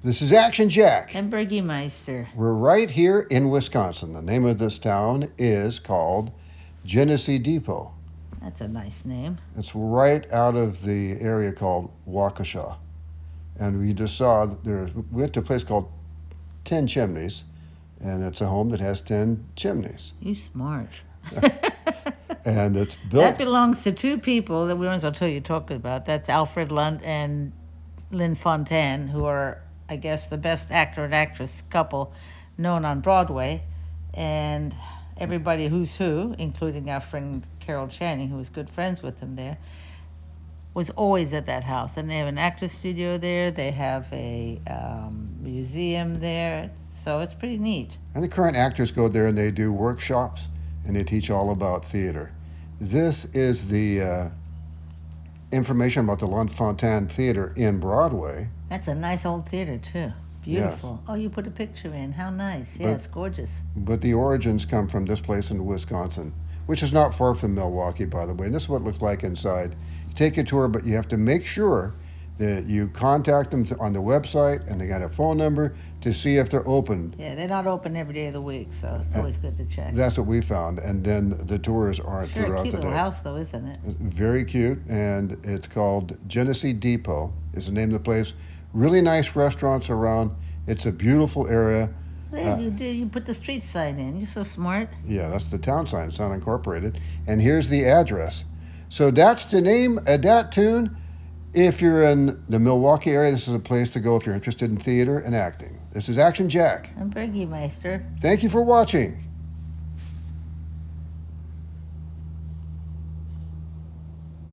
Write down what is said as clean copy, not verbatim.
This is Action Jack. And Burgermeister. We're right here in Wisconsin. The name of this town is called Genesee Depot. That's a nice name. It's right out of the area called Waukesha. And we just saw that we went to a place called 10 Chimneys, and it's a home that has 10 chimneys. You smart. And it's built. That belongs to two people that we weren't going to tell you talking about. That's Alfred Lunt and Lynn Fontanne, who are, I guess, the best actor and actress couple known on Broadway. And everybody who's who, including our friend Carol Channing, who was good friends with them there, was always at that house. And they have an actor studio there. They have a museum there. So it's pretty neat. And the current actors go there and they do workshops and they teach all about theater. This is the information about the Lunt Fontanne Theater in Broadway. That's a nice old theater, too. Beautiful. Yes. Oh, you put a picture in. How nice. Yeah, it's gorgeous. But the origins come from this place in Wisconsin, which is not far from Milwaukee, by the way. And this is what it looks like inside. You take a tour, but you have to make sure that you contact them on the website, and they got a phone number to see if they're open. Yeah, they're not open every day of the week, so it's always good to check. That's what we found. And then the tours aren't throughout the day. Cute little house, though, isn't it? It's very cute, and it's called Genesee Depot is the name of the place. Really nice restaurants around. It's a beautiful area. You put the street sign in. You're so smart. Yeah, that's the town sign. It's not incorporated. And here's the address. So that's the name of that tune. If you're in the Milwaukee area, this is a place to go if you're interested in theater and acting. This is Action Jack. I'm Burgermeister. Thank you for watching.